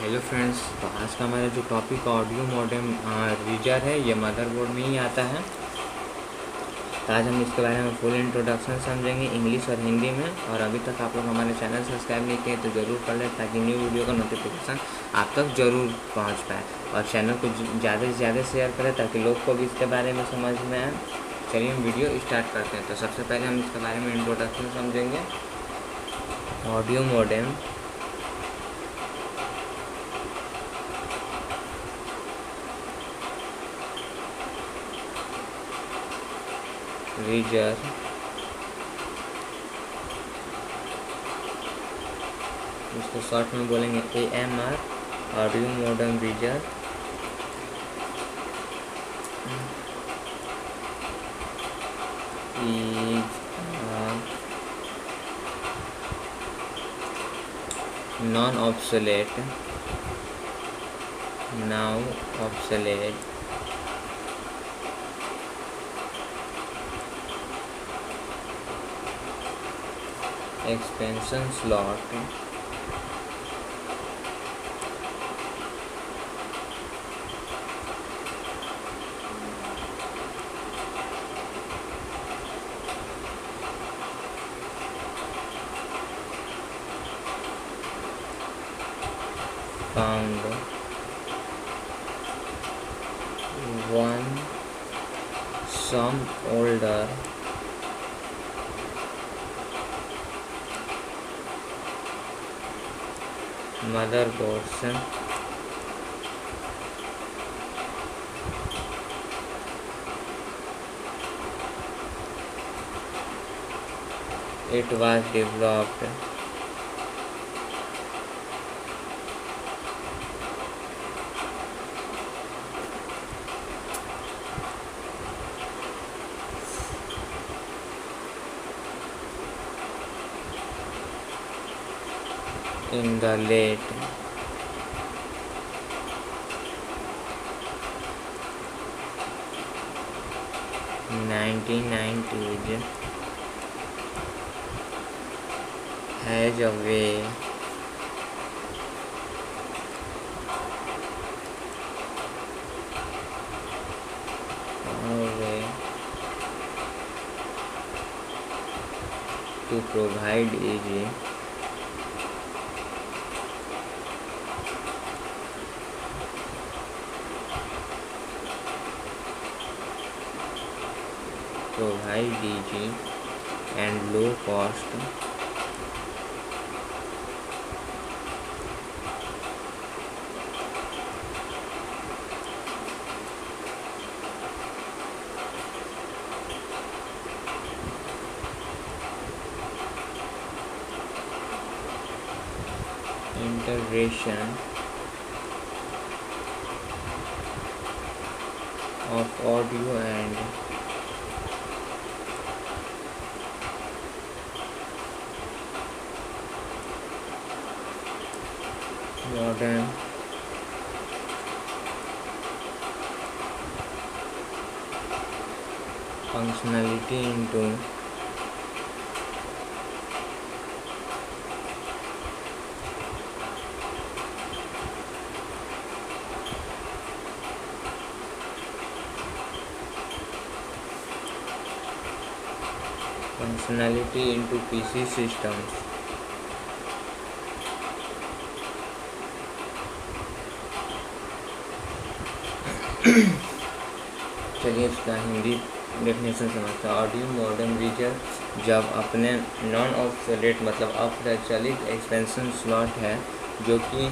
Hello friends, तो आज का हमारा जो टॉपिक ऑडियो मॉडेम रीजर है, ये मदरबोर्ड में ही आता है। तो आज हम इसके बारे में फुल इंट्रोडक्शन समझेंगे इंग्लिश और हिंदी में। और अभी तक आप लोग हमारे चैनल सब्सक्राइब नहीं किए तो ज़रूर कर लें, ताकि न्यू वीडियो का नोटिफिकेशन आप तक ज़रूर पहुंच पाए। और चैनल को ज़्यादा से ज़्यादा शेयर करें, ताकि लोग को भी इसके बारे में समझ में आए। चलिए हम वीडियो स्टार्ट करते हैं। तो सबसे पहले हम इसके बारे में इंट्रोडक्शन समझेंगे। ऑडियो मॉडेम रीजर इसको शॉर्ट में बोलेंगे AMR, ऑडियो मॉडेम रीजर is non-obsolete, now obsolete expansion slot found one some older motherboards it was developed in the late 1990s as a way to provide easy and low cost integration of audio and modern functionality into PC systems। चलिए इसका Hindi definition समझते हैं। Audio modem रीजर जब अपने non obsolete मतलब अप्रचलित expansion slot है, जो कि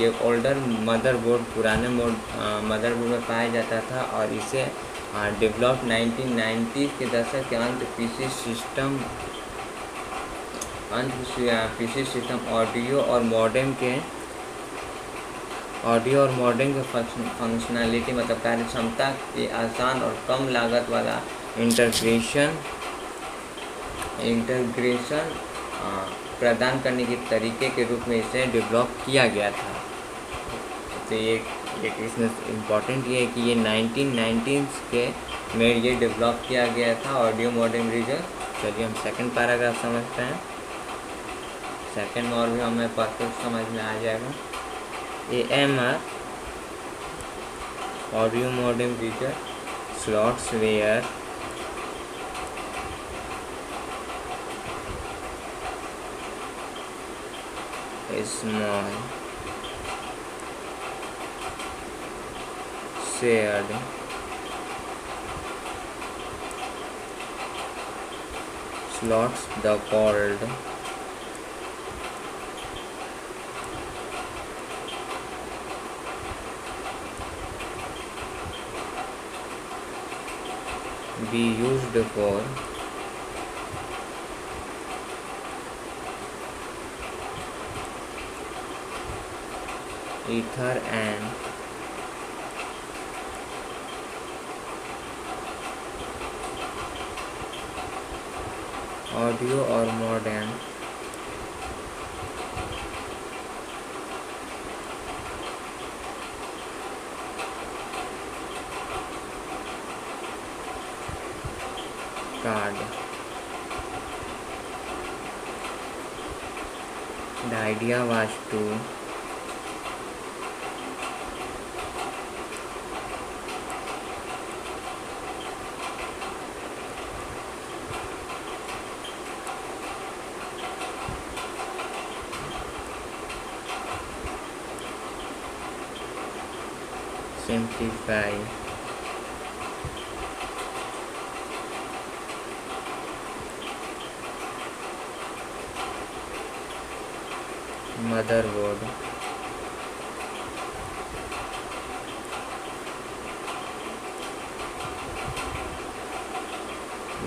ये ओल्डर मदरबोर्ड पुराने मदरबोर्ड में पाया जाता था, और इसे डेवलप 1990 के दशक के अंत पीसी सिस्टम ऑडियो और मॉडेम के फंक्शनैलिटी मतलब कार्य क्षमता के आसान और कम लागत वाला इंटीग्रेशन प्रदान करने के तरीके के रूप में इसे डेवलप किया गया था। तो ये एक इसमें इम्पॉर्टेंट ये है कि ये 1990s के में ये डेवलप किया गया था ऑडियो मॉडेम रीजर। चलिए हम सेकंड पैराग्राफ समझते हैं। सेकंड में और भी हमें परफेक्ट समझ में आ जाएगा। AMR audio modem reader slots where a small shared slots the called be used for ether and audio or modem card. The idea was to simplify motherboard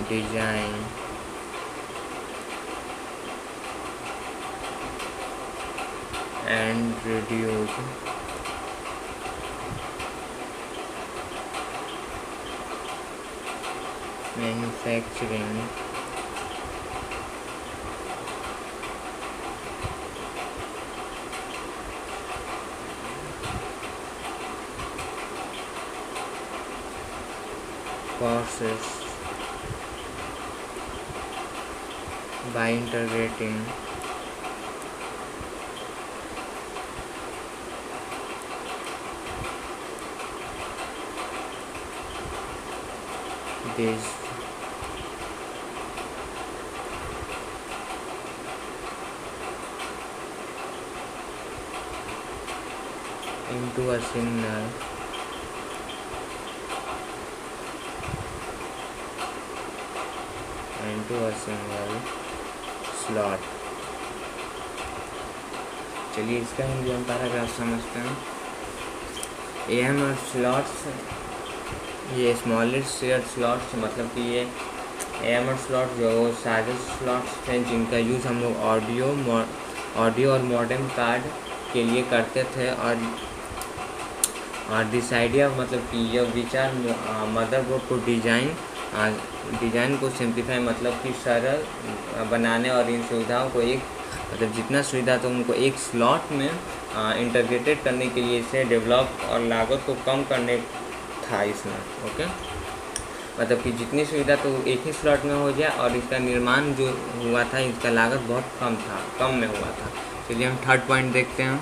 design and reduce manufacturing costs by integrating these into a single slot. चलिए इसका हिंदी हम paragraph समझते हैं। AMR slots, ये smallest share slots, मतलब कि ये AMR slot जो वो सारे स्लॉट्स हैं जिनका यूज़ हम लोग ऑडियो और मॉडेम कार्ड के लिए करते थे। और दिस आइडिया, मतलब कि यह विचार मदरबोर्ड को डिज़ाइन को सिंप्लीफाई, मतलब कि सरल बनाने और इन सुविधाओं को एक, मतलब जितना सुविधा तो उनको एक स्लॉट में इंटीग्रेटेड करने के लिए इसे डेवलप और लागत को कम करने था इसमें। ओके, मतलब कि जितनी सुविधा तो एक ही स्लॉट में हो जाए और इसका निर्माण जो हुआ था इसका लागत बहुत कम में हुआ था। चलिए हम थर्ड पॉइंट देखते हैं।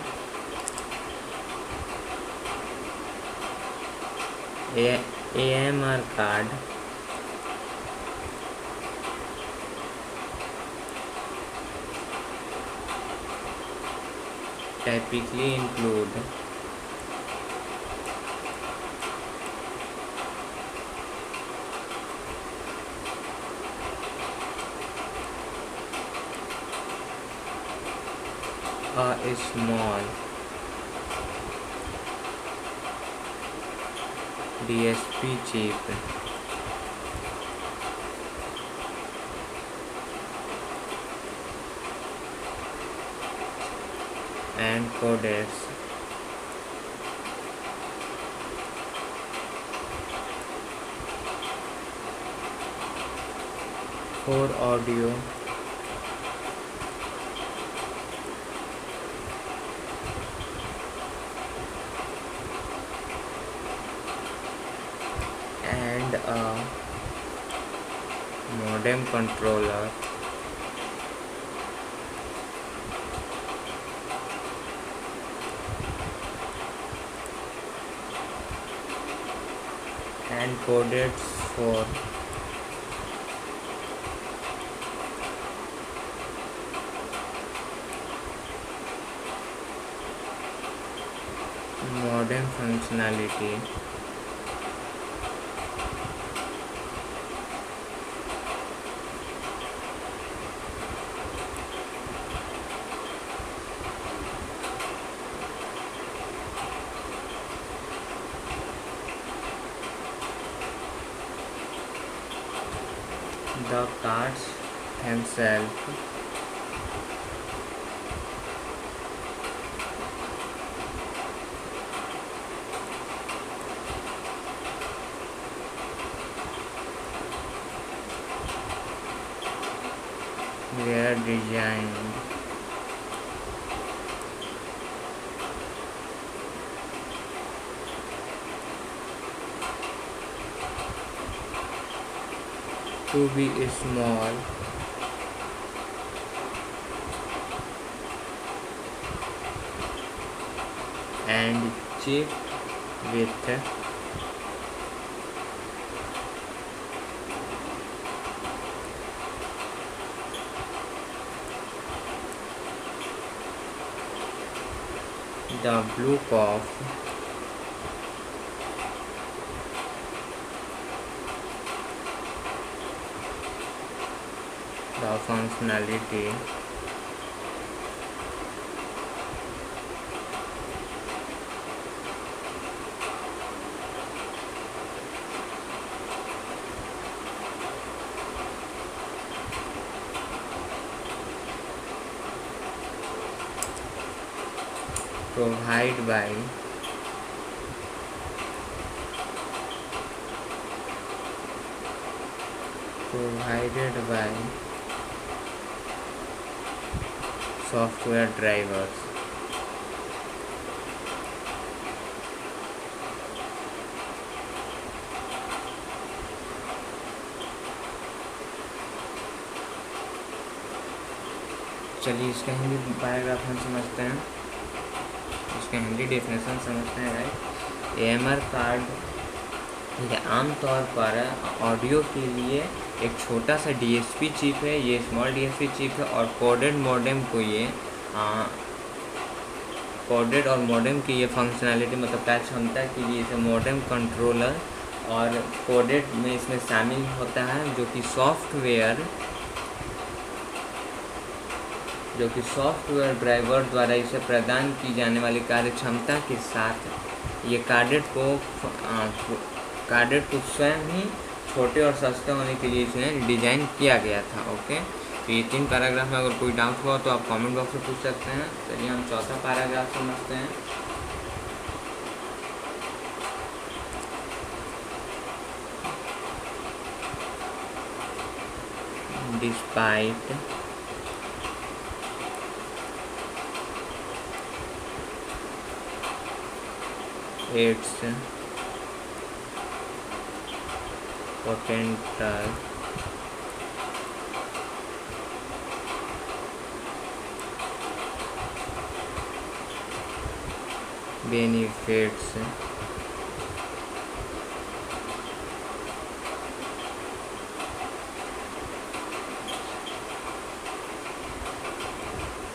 AMR card typically include a small DSP chip and codecs for audio and a modem controller and coded for modern functionality. The cards themselves were designed to be small and cheap with the blue of the functionality provided by software drivers. चलिए इसका Hindi paragraph हम समझते हैं, इसका Hindi definition समझते हैं। Right, AMR card ठीक है, आमतौर पर ऑडियो के लिए एक छोटा सा DSP चिप है, ये स्मॉल DSP चिप है, और कोडेड मॉडेम को ये कोडेड और मॉडेम की ये फंक्शनैलिटी मतलब क्या क्षमता के लिए इसे मॉडेम कंट्रोलर और कोडेड में इसमें शामिल होता है, जो कि सॉफ्टवेयर ड्राइवर द्वारा इसे प्रदान की जाने वाली कार्य क्षमता के साथ ये कार्डेड को स्वयं ही छोटे और सस्ते होने के लिए इसे डिज़ाइन किया गया था। ओके, तो ये 3 पैराग्राफ में अगर कोई डाउट हुआ तो आप कमेंट बॉक्स में पूछ सकते हैं। चलिए हम चौथा पैराग्राफ समझते हैं। Despite its potential benefits,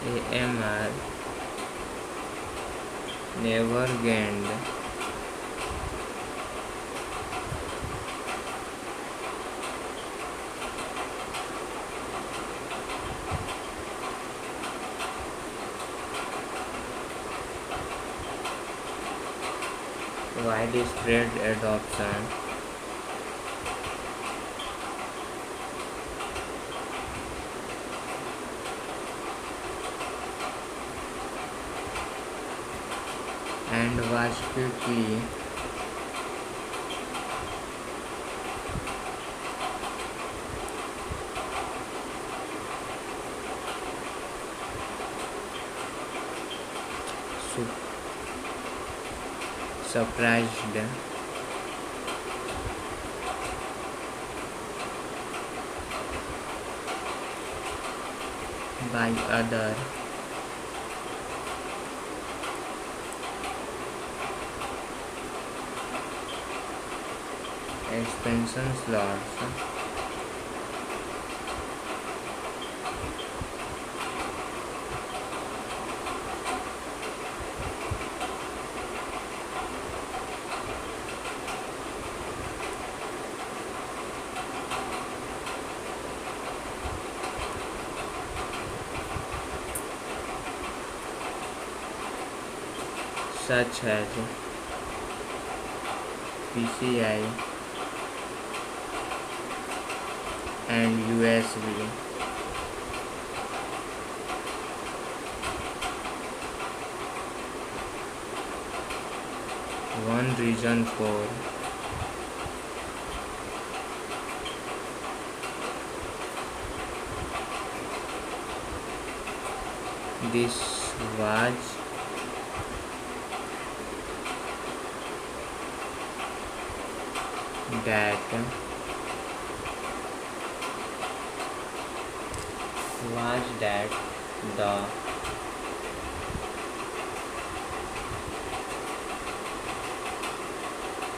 AMR never gained widespread adoption and was quickly surprised by other expansion slots, such as PCI and USB. One region for this was that the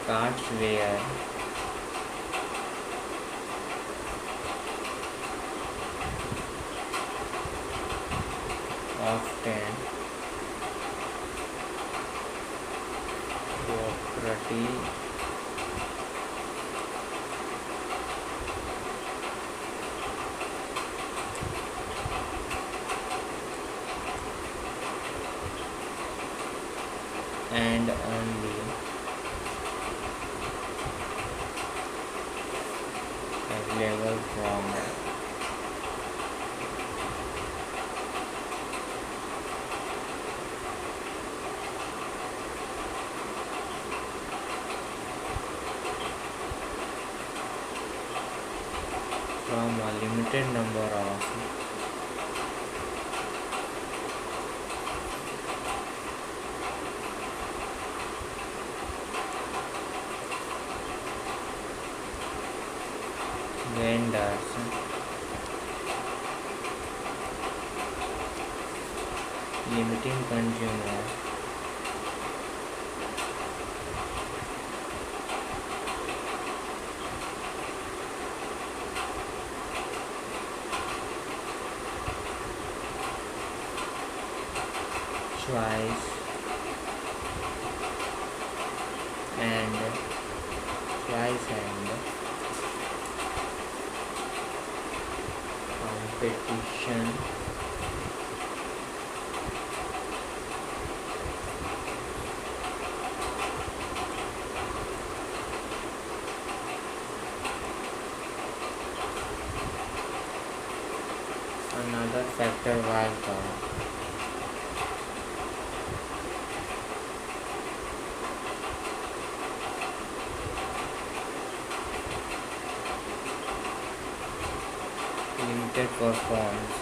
cards were often property and only available from a limited number of vendors, limiting consumer choice and competition another factor was the limited performance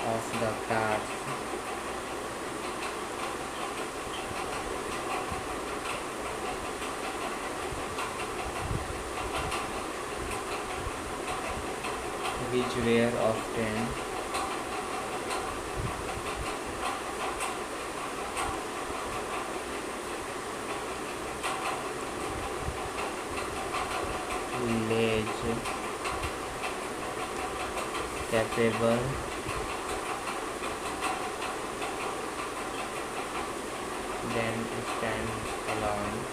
of the cards which were often less capable than standalone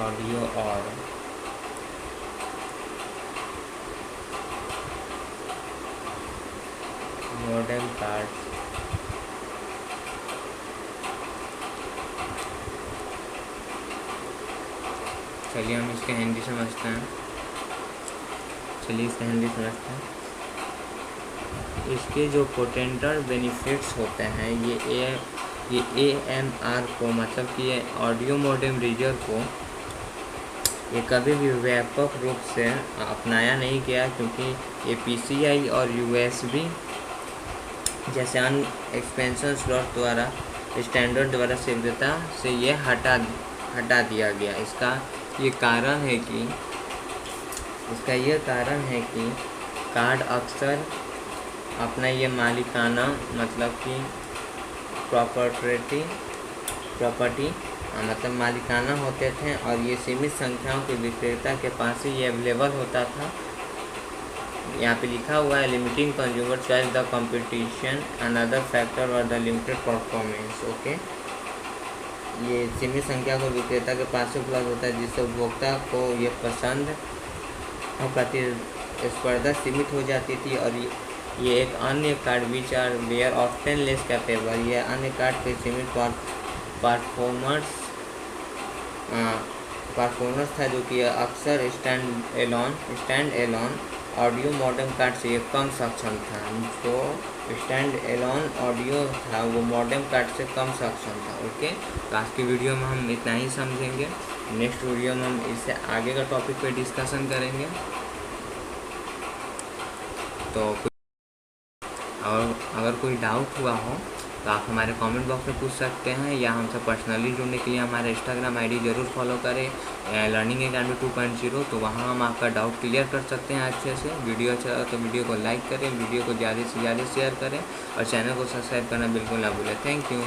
audio or modem cards चलिए हम इसके हिंदी समझते हैं इसके जो potential benefits होते हैं ये AMR को मतलब कि ये ऑडियो मॉडेम रीजर को ये कभी भी व्यापक रूप से अपनाया नहीं गया क्योंकि ये PCI और USB जैसे अन्य एक्सपेंशन स्लॉट द्वारा स्टैंडर्ड द्वारा शीघ्रता से ये हटा दिया गया। इसका ये कारण है कि कार्ड अक्सर अपना ये मालिकाना मतलब कि प्रॉपर्टी मतलब मालिकाना होते थे और ये सीमित संख्याओं के विक्रेता के पास ही ये अवेलेबल होता था। यहाँ पे लिखा हुआ है limiting consumer choice the competition another factor और द लिमिटेड परफॉर्मेंस। ओके, ये सीमित संख्या को विक्रेता के पास उपलब्ध होता है जिससे उपभोक्ता को ये पसंद और प्रतिस्पर्धा सीमित हो जाती थी। और ये एक अन्य card which are were often less capable, ये अन्य कार्ड के सीमित परफॉर्मेंस था जो कि अक्सर stand alone audio modem card से कम सक्षम था। जो स्टैंड एलोन ऑडियो था वो मॉडेम कार्ड से कम सक्षम था। ओके, तो आज की वीडियो में हम इतना ही समझेंगे। नेक्स्ट वीडियो में हम इससे आगे का टॉपिक पे डिस्कशन करेंगे। तो और अगर कोई डाउट हुआ हो तो आप हमारे कमेंट बॉक्स में पूछ सकते हैं या हमसे पर्सनली जुड़ने के लिए हमारा इंस्टाग्राम आईडी ज़रूर फॉलो करें लर्निंग अकेडमी 2.0। तो वहाँ हम आपका डाउट क्लियर कर सकते हैं अच्छे से। वीडियो अच्छा लगा तो वीडियो को लाइक करें, वीडियो को ज़्यादा से ज़्यादा शेयर करें और चैनल को सब्सक्राइब करना बिल्कुल ना भूलें। Thank you.